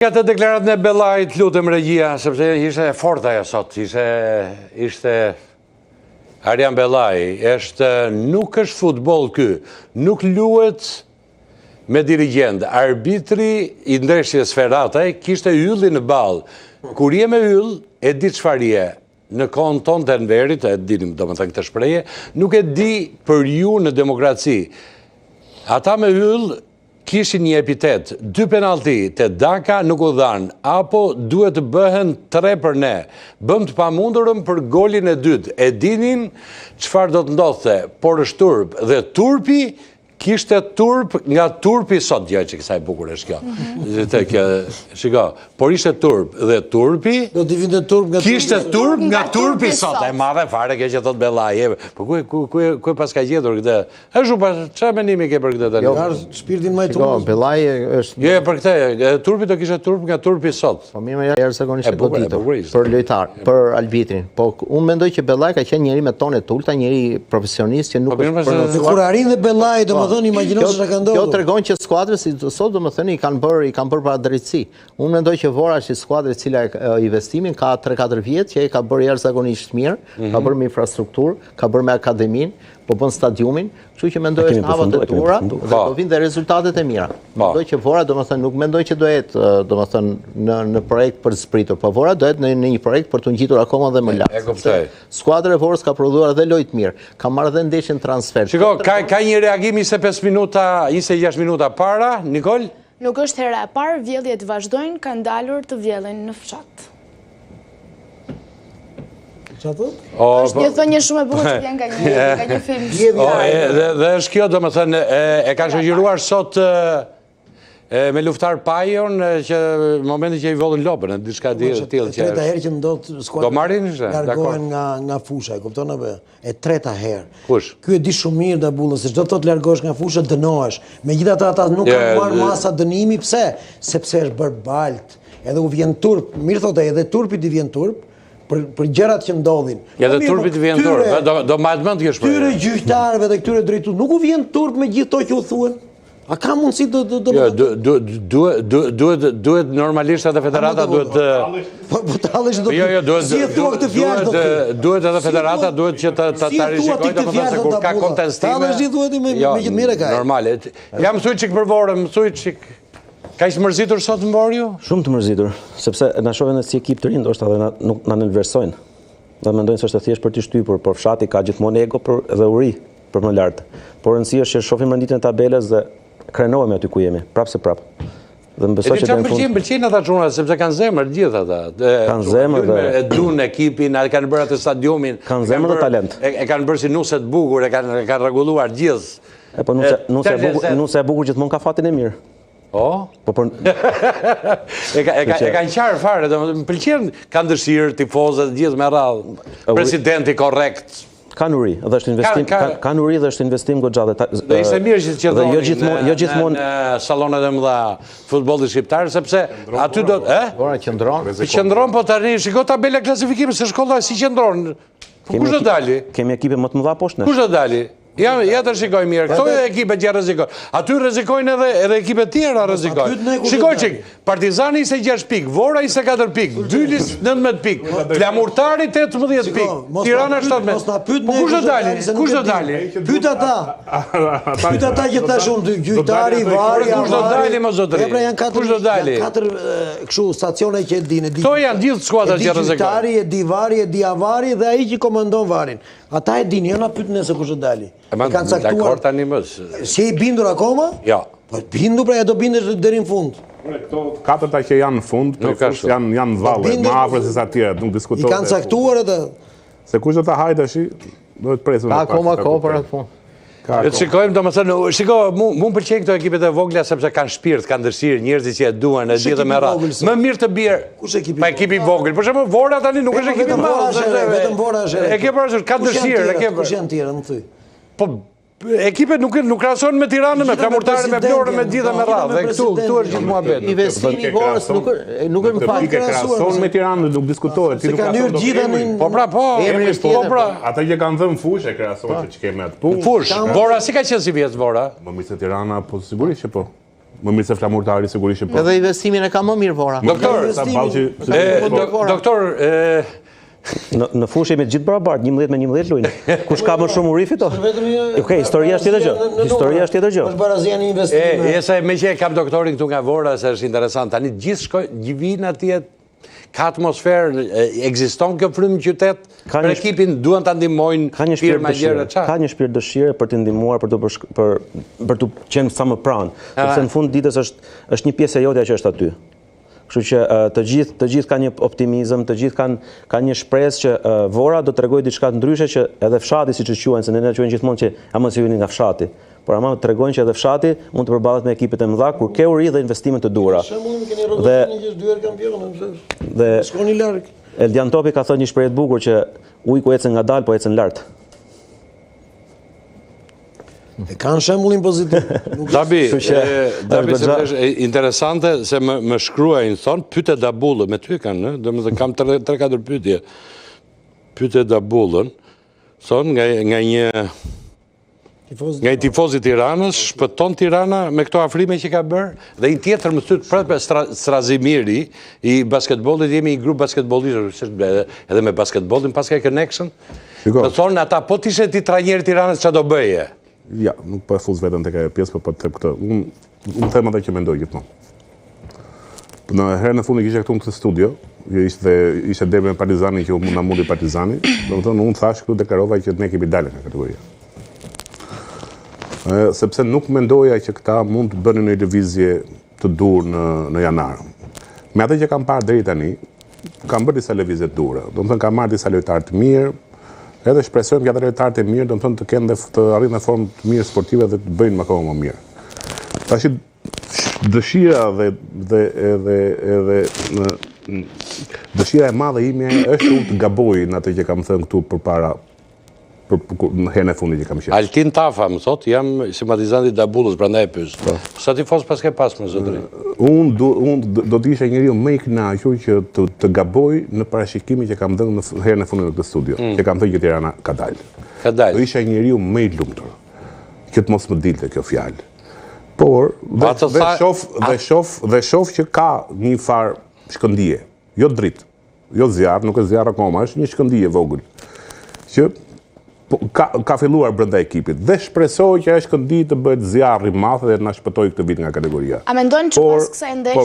Nga të deklaratën e Bellait, lutem regjia, sepse ishte fort ajo sot, ishte Arjan Bellai, nuk është futboll ky, nuk luhet me dirigent. Arbitri i ndeshjes Ferataj kishte ylli në ball. Kur je me yll, e di çfarë je. Në kohën tonë të Enverit, e dinim domethënë këtë shprehje, nuk e di për ju në demokraci. Ata me yll kishin një epitet, 2 penalti të Daka nuk u dhanë, apo duhet të bëhen 3 për ne. Bëm të pamundurëm për golin e dytë. E dinin çfarë do të ndodhte, por është turp. Dhe turpi kishte turp nga turpi sot, jo që kësaj bukur është kjo. Shiko, por ishte turp dhe turpi do t'i vinte turp nga kishte turp nga turpi sot. E madhe fare kjo që thot Bellai. Po ku pas ka gjetur këtë? Ashtu pas çfarë mendimi ke për këtë tani? Jo, shpirtin më i turp. Bellai është Jo, për këtë, turpi do kishte turp nga turpi sot. Po mirë, jashtëzakonisht goditur për lojtar, për arbitrin. Po unë mendoj që Bellai ka qenë njëri me tonë të ulta, njëri profesionist që nuk është për kur arrin dhe Bellai, domethënë imagjino se ka ndodhur. Kjo tregon që skuadrës si sot domethënë i kanë bërë pa drejtësi. Unë mendoj që Vora është skuadrë e cila investimin ka 3-4 vjet që ai ka bërë jashtëzakonisht mirë, ka bërë me infrastrukturë, ka bërë me akademin, po bën stadiumin, kështu që mendoj është havat e tura dhe do vinë dhe rezultatet e mira. Mendoj që Vora domethënë nuk mendoj që do jetë domethënë në projekt për të spritur, po Vora do jetë në një projekt për të ngjitur akoma dhe më lart. E kuptoj. Skuadra e Vorës ka prodhuar edhe lojë të mirë, ka marrë edhe ndeshjen transfer. Shiko, ka një reagim 26 minuta, 26 minuta para, Nikol? Nuk është hera e parë, vjedhjet vazhdojnë, kanë dalur të vjedhin në fshat. Çfarë? Një thonjë shumë e bukur që vjen nga një film. Dhe është kjo, domethënë, e ka shoqëruar sot me luftar Pajon që në momentin që i vollën lopën, diçka tillë që treta herë që ndodh skuadra. Do marrin largohen nga fusha, e kupton apo? E treta herë. Kush? Ky e di shumë mirë Dabullën se çdo të thotë largohesh nga fusha dënohesh. Megjithatë ata nuk kanë marrë masa dënimi, pse? Sepse është bërë balt. Edhe u vjen turp, mirë thotë edhe turpit i vjen turp. Për gjërat që ndodhin. Ja dhe turpit vjen turp, do mbajt mend kjo shprehje. Këtyre gjyqtarëve dhe këtyre drejtuesve nuk u vjen turp me gjithë to që u thuan. A ka mundësi duhet normalisht edhe federata duhet po tallesh do. Duhet edhe federata duhet që ta rishikojë domethënë se kur ka kontestime. Tallesh duhet me gjithë mirë ka. Normale. Jam mësuj çik për Vorën, mësuj çik. Ka ishtë mërzitur sot në Vorë ju? Shumë të mërzitur, sepse na shohin si ekip të rinë, ndoshta edhe nuk na nënversojnë. Dhe mendojnë se është thjesht për të shtypur, por fshati ka gjithmonë ego dhe uri për më lart. Por rëndësia është që shohim renditjen e tabelës dhe krenohemi aty ku jemi, prapë se prapë. Dhe më besoj që deri në fund pëlqejnë ata çuna sepse kanë zemër gjithë ata. Kanë zemër dhe e duan ekipin, kanë bërë atë stadiumin. Kanë zemër dhe talent. E kanë bërë si nuse të bukur, e kanë rregulluar gjithë. Po nuse e bukur gjithmonë ka fatin e mirë. Po për e kanë qarë fare, më pëlqen kanë dëshirë tifozët gjithë me radhë. Presidenti korrekt. Kanë uri, dhe është investim, kanë uri dhe është investim goxha. Dhe ishte mirë që jo gjithmonë në sallonet e mëdha futbollit shqiptar, sepse aty do Vora qëndron, po tani shiko tabela klasifikimit se shkolla si qëndron. Kush do dali? Kemi ekipe më të mëdha poshtë. Kush do dali? Ja të shikoj mirë, këto e ekipet që rrezikojnë. Aty rrezikojnë edhe ekipet tjera rrezikojnë. Shikoj çik, Partizani 26 pikë, Vora 24 pikë, Dylis 19 pikë, Flamurtari 18 pikë, Tirana 17. Po kush do dali? Kush do dali? Pyet ata që thashun gjyqtari, Vari, kush do dali më zotëri? Kush do dali? 4 kështu stacione që e dinë. Kto janë gjithë skuadrat që rrezikojnë. Gjyqtari, e di Vari, e di Avari dhe ai që komandon Varin. Ata e dinë, jo na pyet nëse kush do dali. Kanë caktuar tani më. Si i bindur akoma? Jo. Po bindur pra ja do bindesh deri në fund. Këto katërta që janë në fund, janë valle, më afër se sa të tjerë, nuk diskutohet. I kanë caktuar atë. Se kush do ta hajë tash, duhet presur. Ka akoma kohë për atë fund. Le të shikojmë, domethënë, mu më pëlqejnë këto ekipet e vogla sepse kanë shpirt, kanë dëshirë, njerëzit që e duan, e gjithë me radhë. Më mirë të bjerë. Kush ekipi? Pa ekipi i vogël. Për shembull, Vora tani nuk është ekipi i madh. Vetëm Vora është. E ke parasysh, ka dëshirë, Kush janë tjerë, më thuj. Po ekipet nuk krahasohen me Tiranën, me Flamurtarin, me Florën, me gjithë me radhë. Dhe këtu është gjithë muhabet. Investimi i Vorës nuk është fal krahasohen me Tiranën, nuk diskutohet. Ti kanë hyrë gjithë Po pra, po. Po pra. Ata që kanë dhënë fushë krahasohen që kemi atë punë. Fush. Vora si ka qenë si vjet Vora? Më mirë se Tirana, po sigurisht që po. më mirë se flamurtari sigurisht po. Edhe investimin e ka më mirë Vora. Doktor, Në fushë jemi të gjithë barabartë, 11 me 11 lujnë. Kush ka më shumë uri fiton? Okej, historia është tjetër gjë. Historia është tjetër gjë. Është barazia në investime. se me që e kam doktorin këtu nga Vora, se është interesant. Tani gjithë vinë atje, ka atmosferë, ekziston kjo frymë qytet, për ekipin duan të ndihmojnë firma gjëra çfarë? Ka një shpirt dëshire për të ndihmuar për të qenë sa më pranë. Sepse në fund ditës është një pjesë e jotja që është aty. Kështu që të gjithë kanë një optimizëm, të gjithë kanë një shpresë që Vora do të tregojë diçka të ndryshe që edhe fshati siç e quajnë, se ne na quajnë gjithmonë që ama se vini nga fshati. Por ama tregojnë që edhe fshati mund të përballet me ekipet e mëdha kur ke uri dhe investime të duhura. Dhe shkoni larg. Eldian Topi ka thënë një shprehje të bukur që ujku ecën ngadalë, po ecën lart. E kanë shembullin pozitiv. Dabi, interesante se më shkruajnë, thonë, pyte Dabullën, me ty kanë, domethënë kam 3-4 pyetje. Pyte Dabullën, thonë nga një tifoz i Tiranës, shpëton Tirana me këto afrime që ka bërë, dhe një tjetër më thyt prapë Strazimiri, i basketbollit, jemi i grup basketbollistësh, edhe me basketbollin pas ka connection. Të thonë ata po t'ishe ti trajneri Tiranës çfarë do bëje? Ja, nuk po e fuz vetëm tek ajo pjesë, po tek këtë. Unë them atë që mendoj gjithmonë. Në herën e fundit që isha këtu në këtë studio, ishte derbi me Partizanin që na mundi Partizani, domethënë unë thash këtu deklarova që ne kemi dalë nga kategoria. Sepse nuk mendoja që këta mund të bënin një lëvizje të dur në janar. Me atë që kam parë deri tani, kam bërë disa lëvizje të dura. Domethënë kam marrë disa lojtarë të mirë, edhe shpresojmë që ata lojtarët e mirë domethënë të kenë të arrijnë në formë të mirë sportive dhe të bëjnë më akoma më mirë. Tash dëshira dëshira e madhe ime është unë të gaboj në atë që kam thënë këtu përpara në herën e fundit që kam qenë. Altin Tafa më thotë, jam simpatizant i Dabullës, prandaj e pyes. Sa tifoz pas ke pas më zotëri? Unë do të isha njeriu më i kënaqur që të gaboj në parashikimin që kam dhënë në herën e fundit në këtë studio, që kam thënë që Tirana ka dalë. Ka dalë. Do isha njeriu më i lumtur që të mos më dilte kjo fjalë. Por dhe shoh që ka një farë shkëndije, jo dritë, jo zjarr, nuk e zjarr akoma, është një shkëndije vogël që ka filluar brenda ekipit dhe shpresoj që ajo shkëndijë të bëhet zjarri i madh dhe na shpëtoj këtë vit nga kategoria. A mendon që pas kësaj ndeshje